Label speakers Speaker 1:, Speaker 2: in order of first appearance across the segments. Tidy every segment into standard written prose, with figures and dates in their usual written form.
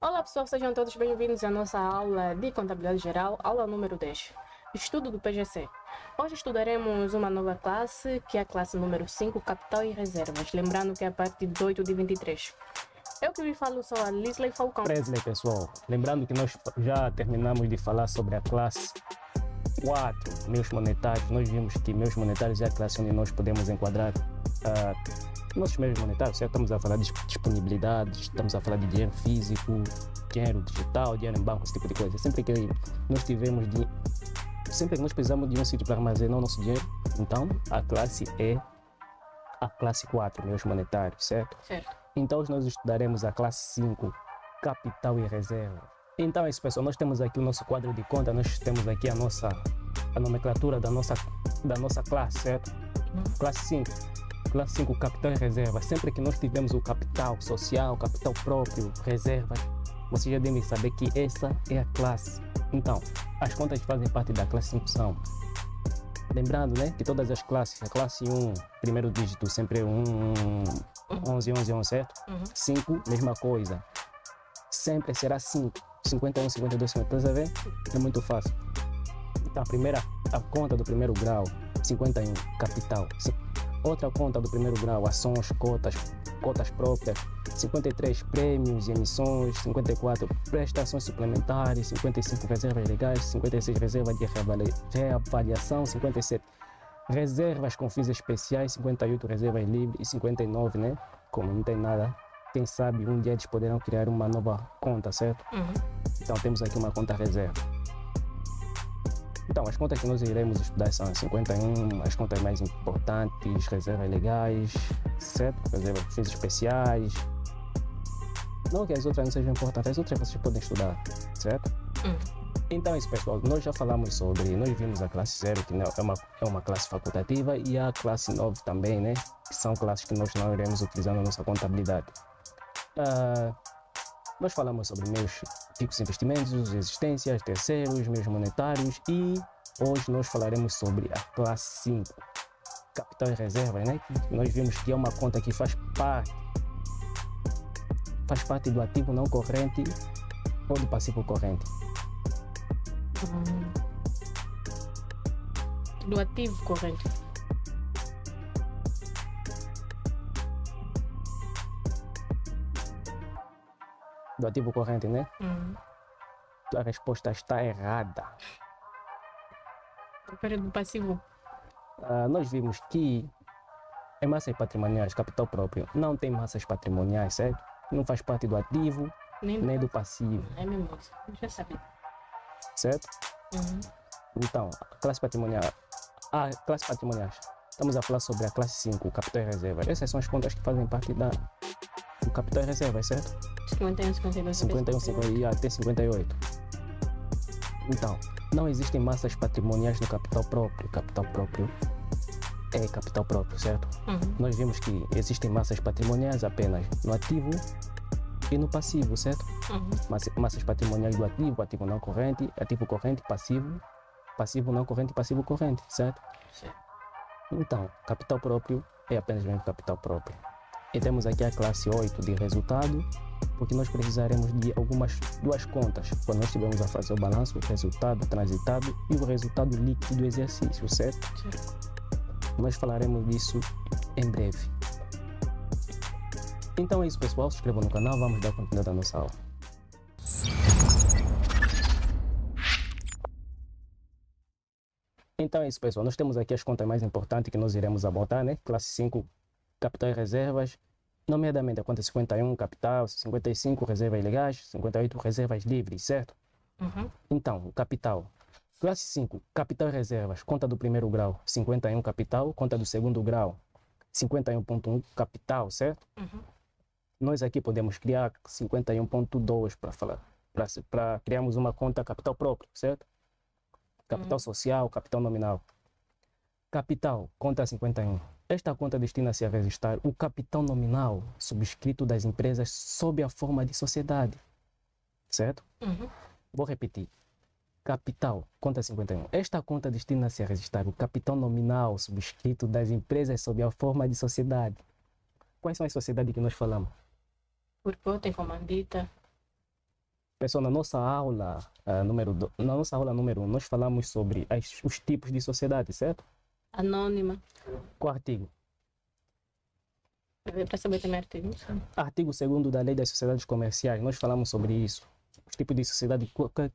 Speaker 1: Olá pessoal, sejam todos bem-vindos à nossa aula de Contabilidade Geral, aula número 10, Estudo do PGC. Hoje estudaremos uma nova classe, que é a classe número 5, Capital e Reservas, lembrando que é a partir de 8 de 23. Eu que me falo sou a Lisley Falcão.
Speaker 2: Presley, pessoal. Lembrando que nós já terminamos de falar sobre a classe 4, meios monetários. Nós vimos que meios monetários é a classe onde nós podemos enquadrar nossos meios monetários, certo? Estamos a falar de disponibilidade, estamos a falar de dinheiro físico, dinheiro digital, dinheiro em banco, esse tipo de coisa. Sempre que nós precisamos de um sítio para armazenar o nosso dinheiro, então a classe é a classe 4, meios monetários, certo?
Speaker 1: Certo.
Speaker 2: Então hoje nós estudaremos a classe 5, capital e reserva. Então é isso, pessoal, nós temos aqui o nosso quadro de conta, nós temos aqui a nomenclatura da nossa classe, certo? Classe 5. Classe 5, capital e reserva. Sempre que nós tivermos o capital social, capital próprio, reservas, vocês já devem saber que essa é a classe. Então, as contas que fazem parte da classe 5 são, lembrando, né, que todas as classes, a classe 1, primeiro dígito sempre é 11, 11, 11, certo? 5, mesma coisa. Sempre será 5. 51, 52, 50, tá vendo? É muito fácil. Então, a conta do primeiro grau, 51, capital. Outra conta do primeiro grau, ações, cotas próprias. 53, prêmios e emissões. 54, prestações suplementares. 55, reservas legais. 56, reserva de reavaliação. 57, reservas com fins especiais. 58, reservas livres. E 59, né? Como não tem nada, quem sabe um dia eles poderão criar uma nova conta, certo? Então temos aqui uma conta reserva. Então as contas que nós iremos estudar são 51, as contas mais importantes, reservas legais, certo? Reservas de fins especiais. Não que as outras não sejam importantes, as outras vocês podem estudar, certo? Então é isso, pessoal, nós já falamos nós vimos a classe 0, que é uma classe facultativa, e a classe 9 também, né? Que são classes que nós não iremos utilizar na nossa contabilidade. Nós falamos sobre meios fixos investimentos, existências, terceiros, meios monetários, e hoje nós falaremos sobre a classe 5, capital e reservas, né? Nós vimos que é uma conta que faz parte do ativo não corrente ou do passivo corrente.
Speaker 1: Do ativo corrente.
Speaker 2: Do ativo corrente, né? A resposta está errada.
Speaker 1: Do passivo.
Speaker 2: Nós vimos que em massas patrimoniais, capital próprio, não tem massas patrimoniais, certo? Não faz parte do ativo, nem do passivo.
Speaker 1: É mesmo, já sabia.
Speaker 2: Certo? Então, a classe patrimonial. Estamos a falar sobre a classe 5, capital e reserva. Essas são as contas que fazem parte do capital e reserva, certo?
Speaker 1: 51, 52,
Speaker 2: 51, 50 e até 58. Então, não existem massas patrimoniais no capital próprio. Capital próprio é capital próprio, certo? Nós vimos que existem massas patrimoniais apenas no ativo e no passivo, certo? Massas patrimoniais do ativo não corrente, ativo corrente, passivo não corrente, passivo corrente, certo? Então, capital próprio é apenas mesmo capital próprio. E temos aqui a classe 8 de resultado, porque nós precisaremos de duas contas quando nós estivermos a fazer o balanço, o resultado transitado e o resultado líquido do exercício, certo? Nós falaremos disso em breve. Então é isso, pessoal, se inscrevam no canal, vamos dar continuidade à nossa aula. Então é isso, pessoal, nós temos aqui as contas mais importantes que nós iremos abordar, né? Classe 5, capital e reservas, nomeadamente a conta 51, capital, 55, reservas legais, 58, reservas livres, certo? Então, o capital. Classe 5, capital e reservas, conta do primeiro grau, 51 capital, conta do segundo grau, 51.1 capital, certo? Nós aqui podemos criar 51.2 para criarmos uma conta capital próprio, certo? Capital social, capital nominal. Capital, conta 51. Esta conta destina-se a registrar o capital nominal subscrito das empresas sob a forma de sociedade, certo? Vou repetir. Capital, conta 51. Esta conta destina-se a registrar o capital nominal subscrito das empresas sob a forma de sociedade. Quais são as sociedades que nós falamos?
Speaker 1: Por tem comandita.
Speaker 2: Pessoal, na nossa aula número 1, nós falamos sobre os tipos de sociedade, certo?
Speaker 1: Anônima.
Speaker 2: Qual artigo?
Speaker 1: Para saber também artigo. Sim.
Speaker 2: Artigo 2º da Lei das Sociedades Comerciais, nós falamos sobre isso. Os tipos de sociedade,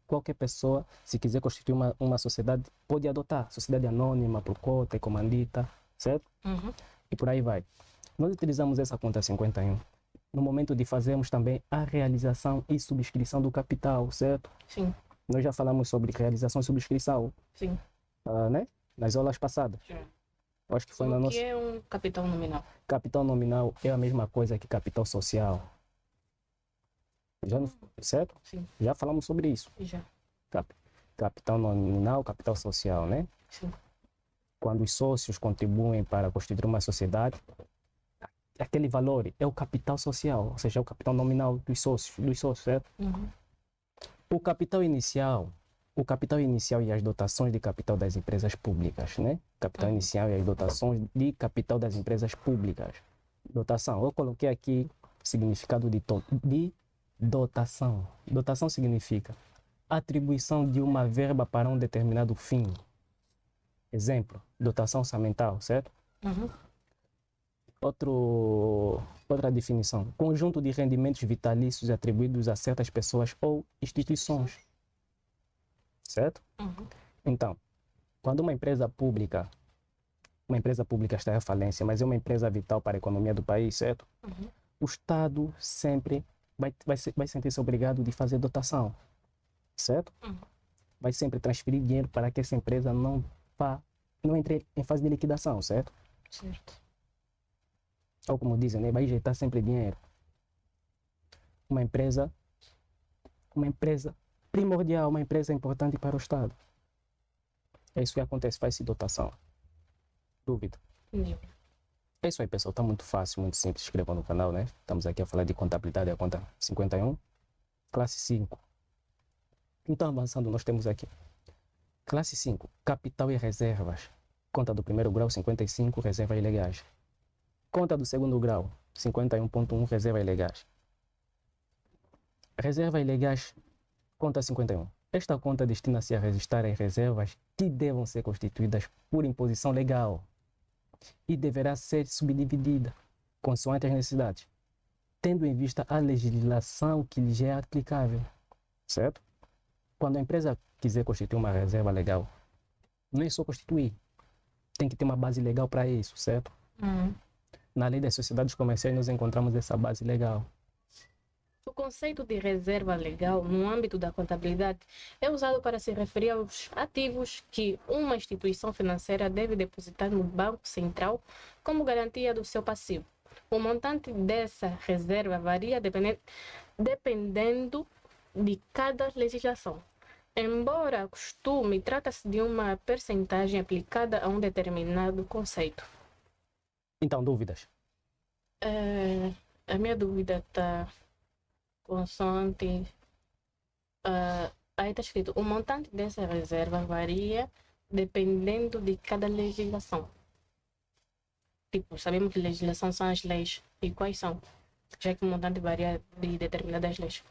Speaker 2: qualquer pessoa, se quiser constituir uma sociedade, pode adotar. Sociedade anônima, por cota, e comandita, certo?
Speaker 1: Uhum.
Speaker 2: E por aí vai. Nós utilizamos essa conta 51 no momento de fazermos também a realização e subscrição do capital, certo?
Speaker 1: Sim.
Speaker 2: Nós já falamos sobre realização e subscrição,
Speaker 1: Sim.
Speaker 2: né? Nas aulas passadas.
Speaker 1: Já.
Speaker 2: Eu acho que foi na
Speaker 1: O
Speaker 2: nossa...
Speaker 1: que é um capital nominal?
Speaker 2: Capital nominal é a mesma coisa que capital social. Já, certo?
Speaker 1: Sim.
Speaker 2: Já falamos sobre isso.
Speaker 1: Já.
Speaker 2: Capital nominal, capital social, né?
Speaker 1: Sim.
Speaker 2: Quando os sócios contribuem para constituir uma sociedade, aquele valor é o capital social, ou seja, é o capital nominal dos sócios, certo?
Speaker 1: Uhum.
Speaker 2: O capital inicial e as dotações de capital das empresas públicas, né? Capital inicial e as dotações de capital das empresas públicas. Dotação, eu coloquei aqui o significado de dotação. Dotação significa atribuição de uma verba para um determinado fim. Exemplo, dotação orçamental, certo?
Speaker 1: Uhum.
Speaker 2: Outra definição, conjunto de rendimentos vitalícios atribuídos a certas pessoas ou instituições, certo?
Speaker 1: Uhum.
Speaker 2: Então, quando uma empresa pública está à falência, mas é uma empresa vital para a economia do país, certo?
Speaker 1: Uhum.
Speaker 2: O Estado sempre vai sentir-se obrigado de fazer dotação, certo?
Speaker 1: Uhum.
Speaker 2: Vai sempre transferir dinheiro para que essa empresa não entre em fase de liquidação, certo?
Speaker 1: Certo.
Speaker 2: Ou como dizem, né? Vai injetar sempre dinheiro. Uma empresa primordial, uma empresa importante para o Estado. É isso que acontece, faz-se dotação. Dúvida?
Speaker 1: Entendi.
Speaker 2: É isso aí, pessoal. Está muito fácil, muito simples. Se inscrevam no canal, né? Estamos aqui a falar de contabilidade, a conta 51, classe 5. Então, avançando, nós temos aqui classe 5, capital e reservas. Conta do primeiro grau, 55, reservas ilegais. Conta do segundo grau, 51.1, reservas ilegais. Reservas ilegais, conta 51. Esta conta destina-se a registrar as reservas que devam ser constituídas por imposição legal e deverá ser subdividida consoante as necessidades, tendo em vista a legislação que lhe é aplicável, certo? Quando a empresa quiser constituir uma reserva legal, não é só constituir, tem que ter uma base legal para isso, certo?
Speaker 1: Uhum.
Speaker 2: Na lei das sociedades comerciais nós encontramos essa base legal.
Speaker 1: O conceito de reserva legal no âmbito da contabilidade é usado para se referir aos ativos que uma instituição financeira deve depositar no Banco Central como garantia do seu passivo. O montante dessa reserva varia dependendo de cada legislação. Embora costume, trata-se de uma percentagem aplicada a um determinado conceito.
Speaker 2: Então, dúvidas?
Speaker 1: A minha dúvida está consoante. Aí está escrito: o montante dessa reserva varia dependendo de cada legislação. Tipo, sabemos que legislação são as leis. E quais são? Já que o montante varia de determinadas leis.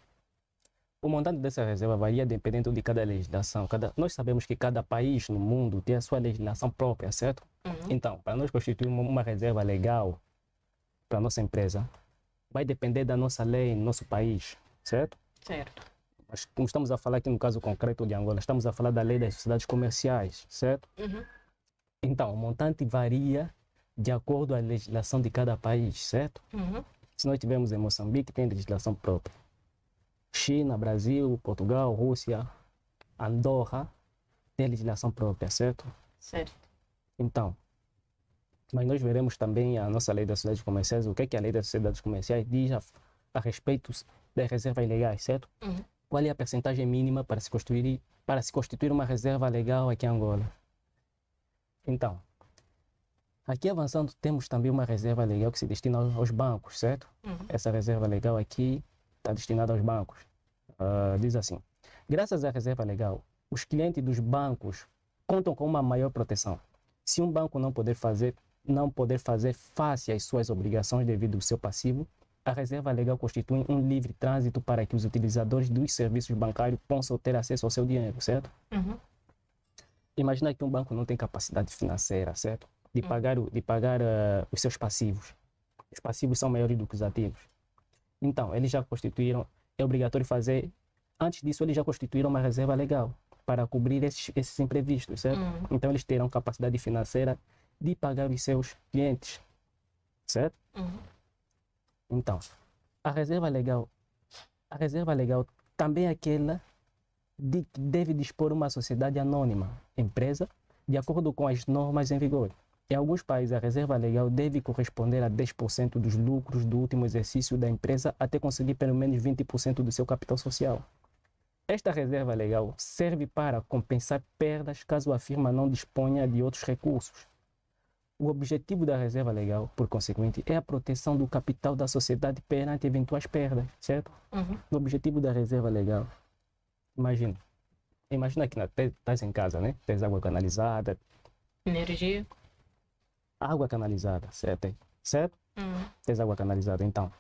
Speaker 2: O montante dessa reserva varia dependendo de cada legislação. Nós sabemos que cada país no mundo tem a sua legislação própria, certo?
Speaker 1: Uhum.
Speaker 2: Então, para nós constituir uma reserva legal para a nossa empresa, vai depender da nossa lei no nosso país, certo?
Speaker 1: Certo.
Speaker 2: Mas como estamos a falar aqui no caso concreto de Angola, estamos a falar da lei das sociedades comerciais, certo?
Speaker 1: Uhum.
Speaker 2: Então, o montante varia de acordo com a legislação de cada país, certo?
Speaker 1: Uhum.
Speaker 2: Se nós tivermos em Moçambique, tem legislação própria. China, Brasil, Portugal, Rússia, Andorra, tem legislação própria, certo?
Speaker 1: Certo.
Speaker 2: Então, mas nós veremos também a nossa lei das sociedades comerciais, o que é que a lei das sociedades comerciais diz a respeito das reservas legais, certo?
Speaker 1: Uhum.
Speaker 2: Qual é a percentagem mínima para se constituir uma reserva legal aqui em Angola? Então, aqui avançando, temos também uma reserva legal que se destina aos bancos, certo?
Speaker 1: Uhum.
Speaker 2: Essa reserva legal aqui está destinada aos bancos. Diz assim: graças à reserva legal, os clientes dos bancos contam com uma maior proteção. Se um banco não poder fazer face às suas obrigações devido ao seu passivo, A reserva legal constitui um livre trânsito para que os utilizadores dos serviços bancários possam ter acesso ao seu dinheiro, certo?
Speaker 1: Uhum.
Speaker 2: Imagina que um banco não tem capacidade financeira, certo? De pagar os seus passivos. Os passivos são maiores do que os ativos. Então, eles já constituíram, é obrigatório fazer, antes disso, eles já constituíram uma reserva legal para cobrir esses imprevistos, certo? Então, eles terão capacidade financeira de pagar os seus clientes, certo? Então, a reserva legal também é aquela de que deve dispor uma sociedade anônima, empresa, de acordo com as normas em vigor. Em alguns países, a reserva legal deve corresponder a 10% dos lucros do último exercício da empresa até conseguir pelo menos 20% do seu capital social. Esta reserva legal serve para compensar perdas caso a firma não disponha de outros recursos. O objetivo da reserva legal, por consequente, é a proteção do capital da sociedade perante eventuais perdas, certo? O objetivo da reserva legal, imagina que estás em casa, né? Tens água canalizada.
Speaker 1: Energia.
Speaker 2: Água canalizada, certo? Certo? Tens água canalizada, então.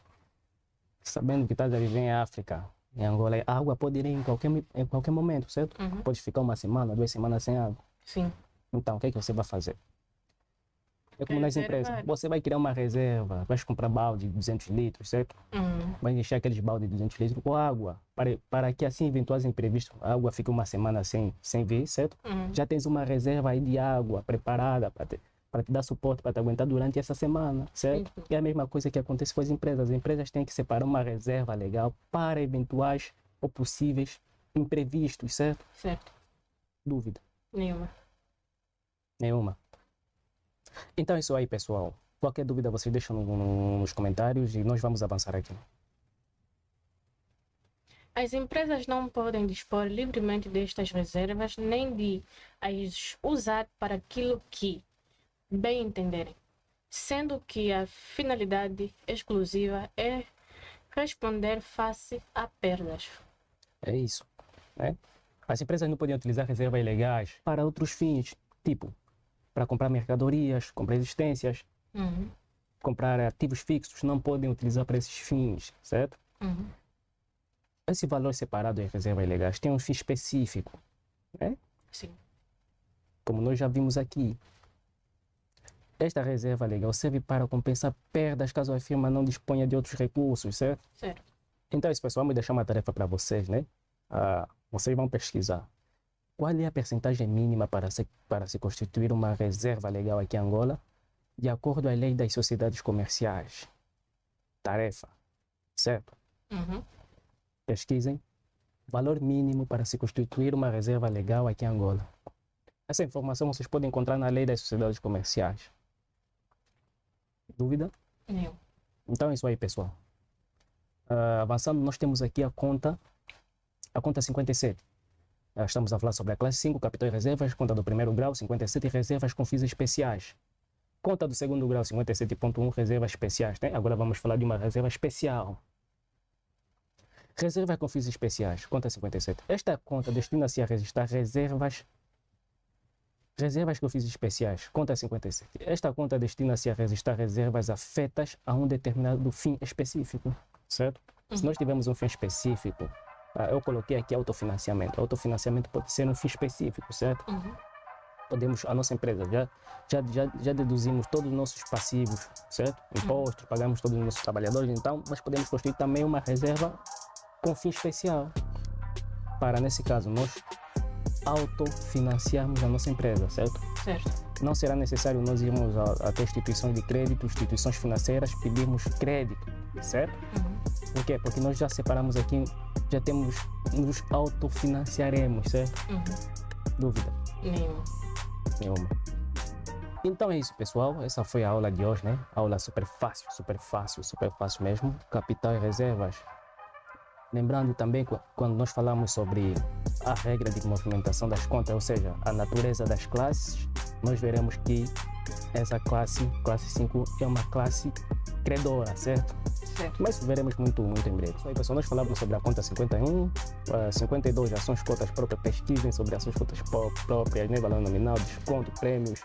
Speaker 2: Sabendo que estás a viver em África, em Angola, a água pode ir em qualquer momento, certo? Pode ficar uma semana, 2 semanas sem água.
Speaker 1: Sim.
Speaker 2: Então, o que é que você vai fazer? É como nas
Speaker 1: Reservar.
Speaker 2: empresas. Você vai criar uma reserva, vai comprar balde de 200 litros, certo? Vai encher aqueles baldes de 200 litros com água, para que assim, eventuais imprevistos, a água fique uma semana sem vir, certo? Já tens uma reserva aí de água preparada para te dar suporte, para te aguentar durante essa semana, certo?
Speaker 1: Sim.
Speaker 2: É a mesma coisa que acontece com as empresas. As empresas têm que separar uma reserva legal para eventuais ou possíveis imprevistos, certo?
Speaker 1: Certo.
Speaker 2: Dúvida
Speaker 1: Nenhuma.
Speaker 2: nenhuma. Então é isso aí, pessoal. Qualquer dúvida vocês deixam nos comentários e nós vamos avançar aqui.
Speaker 1: As empresas não podem dispor livremente destas reservas nem de as usar para aquilo que bem entenderem, sendo que a finalidade exclusiva é responder face a perdas.
Speaker 2: É isso, né? As empresas não podem utilizar reservas ilegais para outros fins, tipo para comprar mercadorias, comprar existências, comprar ativos fixos, não podem utilizar para esses fins, certo? Esse valor separado em reservas ilegais tem um fim específico, né?
Speaker 1: Sim.
Speaker 2: Como nós já vimos aqui. Esta reserva legal serve para compensar perdas caso a firma não disponha de outros recursos, certo?
Speaker 1: Certo.
Speaker 2: Então, isso, pessoal, vamos deixar uma tarefa para vocês, né? Vocês vão pesquisar. Qual é a percentagem mínima para se constituir uma reserva legal aqui em Angola, de acordo à lei das sociedades comerciais? Tarefa, certo? Pesquisem. Valor mínimo para se constituir uma reserva legal aqui em Angola. Essa informação vocês podem encontrar na lei das sociedades comerciais. Dúvida?
Speaker 1: Nenhum.
Speaker 2: Então é isso aí, pessoal. Avançando, nós temos aqui a conta 57. Estamos a falar sobre a classe 5, capital e reservas, conta do primeiro grau, 57 reservas com fins especiais. Conta do segundo grau, 57.1 reservas especiais. Né? Agora vamos falar de uma reserva especial. Reserva com fins especiais, conta 57. Esta conta destina-se a registrar reservas com fins especiais, conta 57. Esta conta destina-se a registrar reservas afetas a um determinado fim específico, certo? Se nós tivermos um fim específico, eu coloquei aqui autofinanciamento. Autofinanciamento pode ser um fim específico, certo? Podemos, a nossa empresa, já deduzimos todos os nossos passivos, certo? Impostos, pagamos todos os nossos trabalhadores, então nós podemos construir também uma reserva com fim especial. Para, nesse caso, nós autofinanciarmos a nossa empresa, certo?
Speaker 1: Certo.
Speaker 2: Não será necessário nós irmos até instituições de crédito, instituições financeiras, pedirmos crédito, certo? Por quê? Porque nós já separamos aqui, já temos, nos autofinanciaremos, certo? Dúvida? Nenhuma. Então é isso, pessoal. Essa foi a aula de hoje, né? Aula super fácil mesmo. Capital e reservas. Lembrando também, quando nós falamos sobre a regra de movimentação das contas, ou seja, a natureza das classes, nós veremos que essa classe 5, é uma classe credora, certo?
Speaker 1: Certo.
Speaker 2: Mas veremos muito em breve. Isso aí, pessoal, nós falamos sobre a conta 51, 52, ações cotas próprias, pesquisem sobre ações cotas próprias, né? Valor nominal, desconto, prêmios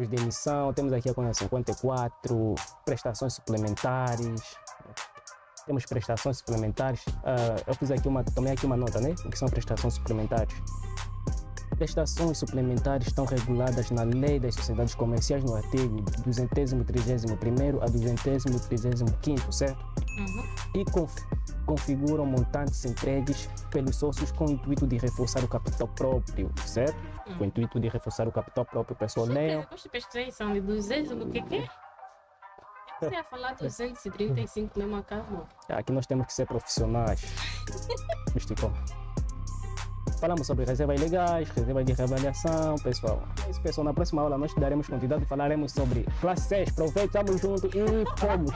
Speaker 2: de emissão. Temos aqui a conta 54, prestações suplementares, temos prestações suplementares. Eu fiz aqui tomei aqui uma nota, né? O que são prestações suplementares? Prestações suplementares estão reguladas na Lei das Sociedades Comerciais no artigo 231º a 235º, certo? E configuram montantes entregues pelos sócios com o intuito de reforçar o capital próprio, certo? Com o intuito de reforçar o capital próprio, o pessoal leiam.
Speaker 1: Depois de pesquisar, são de 200, o que é? Você ia falar 235 mesmo acabou.
Speaker 2: Aqui nós temos que ser profissionais. Esticou. Falamos sobre reservas ilegais, reservas de reavaliação, pessoal. É isso, pessoal. Na próxima aula nós daremos continuidade e falaremos sobre classe 6. Aproveite, tamo junto e fomos!